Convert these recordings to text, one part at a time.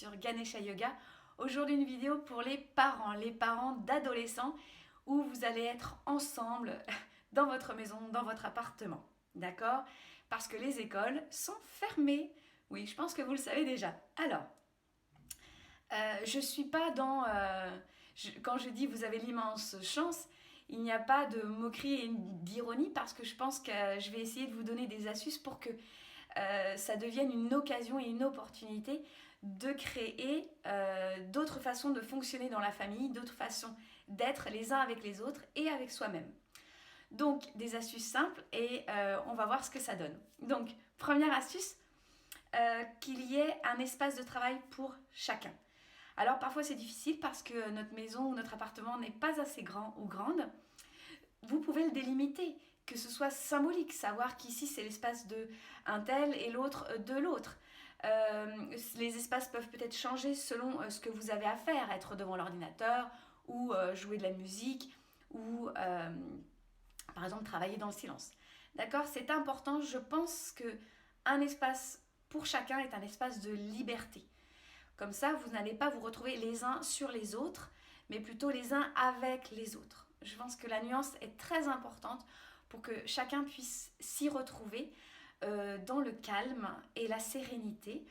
sur Ganesha Yoga. Aujourd'hui une vidéo pour les parents d'adolescents où vous allez être ensemble dans votre maison, dans votre appartement. D'accord? Parce que les écoles sont fermées. Oui, je pense que vous le savez déjà. Alors, je suis pas dans... quand je dis vous avez l'immense chance, il n'y a pas de moquerie et d'ironie parce que je pense que je vais essayer de vous donner des astuces pour que ça devienne une occasion et une opportunité de créer d'autres façons de fonctionner dans la famille, d'autres façons d'être les uns avec les autres et avec soi-même. Donc, des astuces simples et on va voir ce que ça donne. Donc, première astuce, qu'il y ait un espace de travail pour chacun. Alors, parfois, c'est difficile parce que notre maison ou notre appartement n'est pas assez grand ou grande. Vous pouvez le délimiter, que ce soit symbolique, savoir qu'ici, c'est l'espace de un tel et l'autre de l'autre. Les espaces peuvent peut-être changer selon ce que vous avez à faire, être devant l'ordinateur ou jouer de la musique ou par exemple travailler dans le silence. D'accord? C'est important, je pense que un espace pour chacun est un espace de liberté. Comme ça, vous n'allez pas vous retrouver les uns sur les autres, mais plutôt les uns avec les autres. Je pense que la nuance est très importante pour que chacun puisse s'y retrouver dans le calme et la sérénité.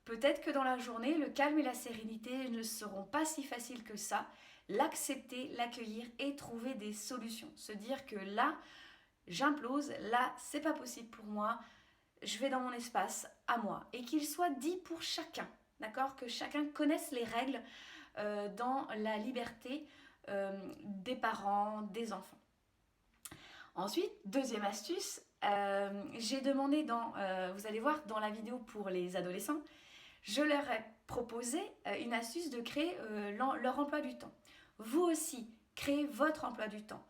Peut-être que dans la journée, le calme et la sérénité ne seront pas si faciles que ça. L'accepter, l'accueillir et trouver des solutions. Se dire que là, j'implose, là, c'est pas possible pour moi, je vais dans mon espace à moi. Et qu'il soit dit pour chacun, d'accord? Que chacun connaisse les règles dans la liberté des parents, des enfants. Ensuite, deuxième astuce, j'ai demandé vous allez voir dans la vidéo pour les adolescents, je leur ai proposé une astuce de créer leur emploi du temps. Vous aussi, créez votre emploi du temps.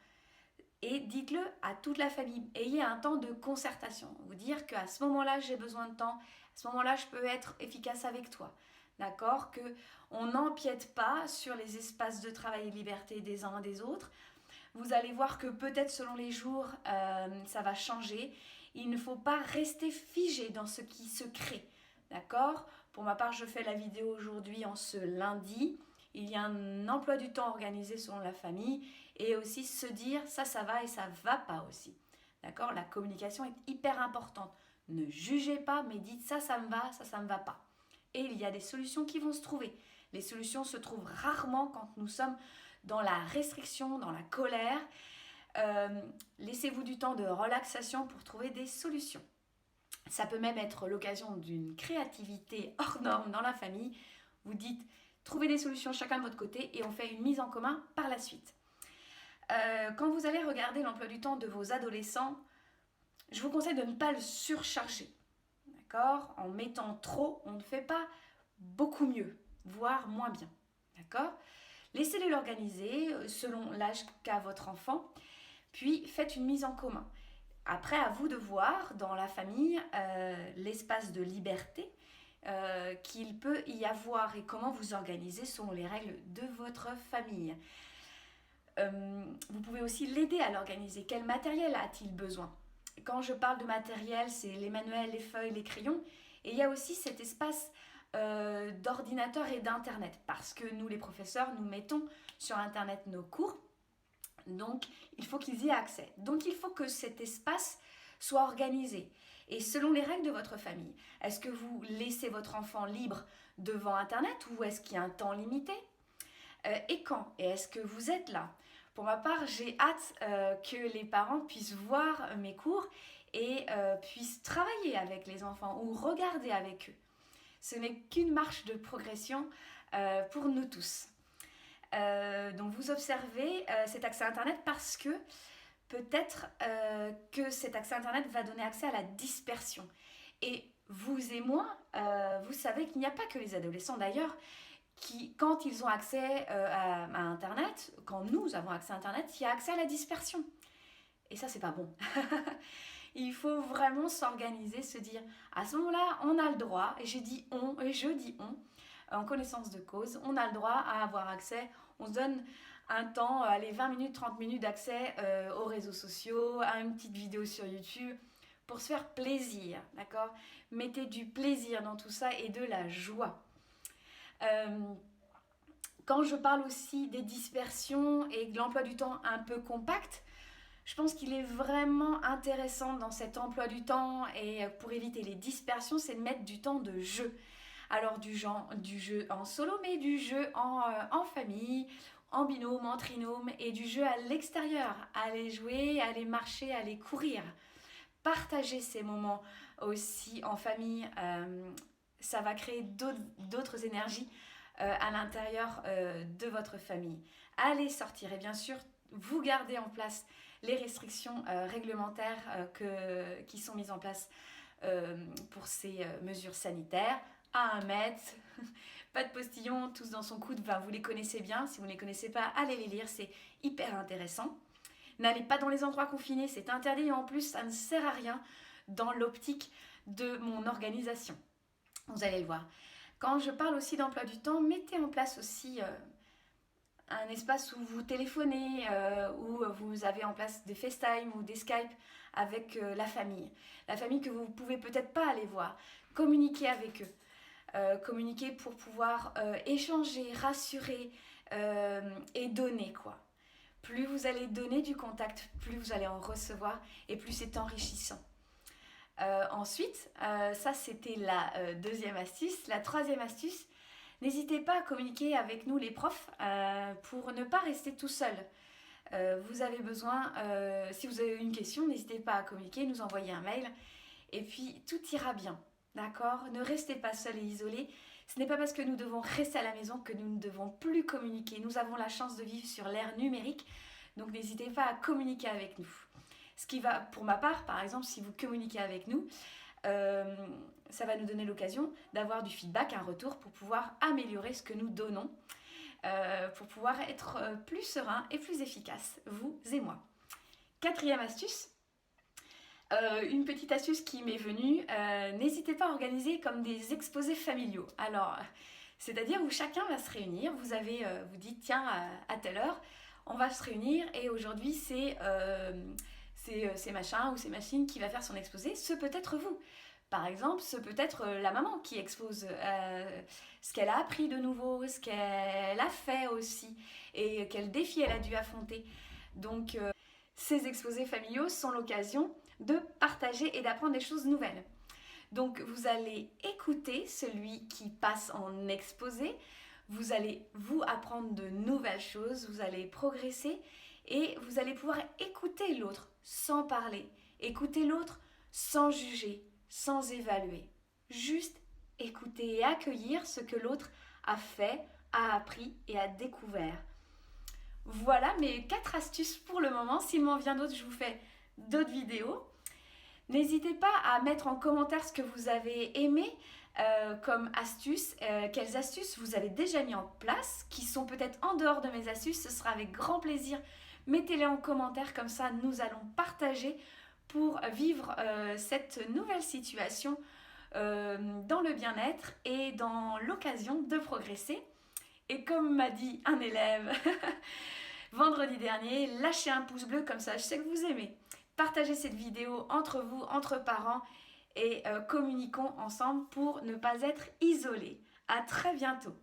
Et dites-le à toute la famille. Ayez un temps de concertation. Vous dire qu'à ce moment-là, j'ai besoin de temps. À ce moment-là, je peux être efficace avec toi. D'accord? Qu'on n'empiète pas sur les espaces de travail et de liberté des uns et des autres. Vous allez voir que peut-être selon les jours, ça va changer. Il ne faut pas rester figé dans ce qui se crée. D'accord? Pour ma part, je fais la vidéo aujourd'hui en ce lundi. Il y a un emploi du temps organisé selon la famille et aussi se dire ça va et ça va pas aussi. D'accord? La communication est hyper importante. Ne jugez pas, mais dites ça me va pas. Et il y a des solutions qui vont se trouver. Les solutions se trouvent rarement quand nous sommes dans la restriction, dans la colère. Laissez-vous du temps de relaxation pour trouver des solutions. Ça peut même être l'occasion d'une créativité hors norme dans la famille. Vous dites, trouvez des solutions chacun de votre côté et on fait une mise en commun par la suite. Quand vous allez regarder l'emploi du temps de vos adolescents, je vous conseille de ne pas le surcharger. D'accord? En mettant trop, on ne fait pas beaucoup mieux, voire moins bien. D'accord? Laissez-les l'organiser selon l'âge qu'a votre enfant, puis faites une mise en commun. Après, à vous de voir dans la famille l'espace de liberté qu'il peut y avoir et comment vous organisez selon les règles de votre famille. Vous pouvez aussi l'aider à l'organiser. Quel matériel a-t-il besoin? Quand je parle de matériel, c'est les manuels, les feuilles, les crayons. Et il y a aussi cet espace d'ordinateur et d'internet parce que nous, les professeurs, nous mettons sur internet nos cours. Donc, il faut qu'ils y aient accès. Donc, il faut que cet espace soit organisé. Et selon les règles de votre famille, est-ce que vous laissez votre enfant libre devant Internet ou est-ce qu'il y a un temps limité? Et quand? Et est-ce que vous êtes là? Pour ma part, j'ai hâte que les parents puissent voir mes cours et puissent travailler avec les enfants ou regarder avec eux. Ce n'est qu'une marche de progression pour nous tous. Donc vous observez cet accès Internet parce que peut-être que cet accès Internet va donner accès à la dispersion. Et vous et moi, vous savez qu'il n'y a pas que les adolescents d'ailleurs, qui, quand ils ont accès à Internet, quand nous avons accès à Internet, il y a accès à la dispersion. Et ça, c'est pas bon. Il faut vraiment s'organiser, se dire, à ce moment-là, on a le droit, et je dis on, en connaissance de cause, on a le droit à avoir accès, on se donne un temps, les 20 minutes, 30 minutes d'accès aux réseaux sociaux, à une petite vidéo sur YouTube, pour se faire plaisir, d'accord? Mettez du plaisir dans tout ça et de la joie. Quand je parle aussi des dispersions et de l'emploi du temps un peu compact, je pense qu'il est vraiment intéressant dans cet emploi du temps et pour éviter les dispersions, c'est de mettre du temps de jeu. Alors du jeu en solo, mais du jeu en famille, en binôme, en trinôme et du jeu à l'extérieur. Aller jouer, aller marcher, aller courir. Partager ces moments aussi en famille, ça va créer d'autres énergies à l'intérieur de votre famille. Allez sortir et bien sûr, vous gardez en place les restrictions réglementaires qui sont mises en place pour ces mesures sanitaires. À 1 mètre, pas de postillons, tous dans son coude, vous les connaissez bien. Si vous ne les connaissez pas, allez les lire, c'est hyper intéressant. N'allez pas dans les endroits confinés, c'est interdit et en plus, ça ne sert à rien dans l'optique de mon organisation. Vous allez le voir. Quand je parle aussi d'emploi du temps, mettez en place aussi un espace où vous téléphonez, où vous avez en place des FaceTime ou des Skype avec la famille. La famille que vous ne pouvez peut-être pas aller voir. Communiquez avec eux. Communiquer pour pouvoir échanger, rassurer et donner quoi. Plus vous allez donner du contact, plus vous allez en recevoir et plus c'est enrichissant. Ensuite, ça c'était la deuxième astuce. La troisième astuce, n'hésitez pas à communiquer avec nous les profs pour ne pas rester tout seul. Vous avez besoin, si vous avez une question, n'hésitez pas à communiquer, nous envoyer un mail et puis tout ira bien. D'accord ? Ne restez pas seul et isolé. Ce n'est pas parce que nous devons rester à la maison que nous ne devons plus communiquer. Nous avons la chance de vivre sur l'ère numérique, donc n'hésitez pas à communiquer avec nous. Ce qui va, pour ma part, par exemple, si vous communiquez avec nous, ça va nous donner l'occasion d'avoir du feedback, un retour pour pouvoir améliorer ce que nous donnons, pour pouvoir être plus serein et plus efficace, vous et moi. Quatrième astuce. Une petite astuce qui m'est venue, n'hésitez pas à organiser comme des exposés familiaux. Alors, c'est-à-dire où chacun va se réunir, vous dites tiens à telle heure, on va se réunir et aujourd'hui c'est machin ou c'est machine qui va faire son exposé, ce peut être vous. Par exemple, ce peut être la maman qui expose ce qu'elle a appris de nouveau, ce qu'elle a fait aussi et quel défi elle a dû affronter. Donc, ces exposés familiaux sont l'occasion de partager et d'apprendre des choses nouvelles. Donc vous allez écouter celui qui passe en exposé, vous allez vous apprendre de nouvelles choses, vous allez progresser et vous allez pouvoir écouter l'autre sans parler, écouter l'autre sans juger, sans évaluer. Juste écouter et accueillir ce que l'autre a fait, a appris et a découvert. Voilà mes 4 astuces pour le moment. S'il m'en vient d'autres, je vous fais d'autres vidéos. N'hésitez pas à mettre en commentaire ce que vous avez aimé comme astuces, quelles astuces vous avez déjà mis en place, qui sont peut-être en dehors de mes astuces. Ce sera avec grand plaisir. Mettez-les en commentaire, comme ça nous allons partager pour vivre cette nouvelle situation dans le bien-être et dans l'occasion de progresser. Et comme m'a dit un élève vendredi dernier, lâchez un pouce bleu, comme ça je sais que vous aimez. Partagez cette vidéo entre vous, entre parents et communiquons ensemble pour ne pas être isolés. À très bientôt.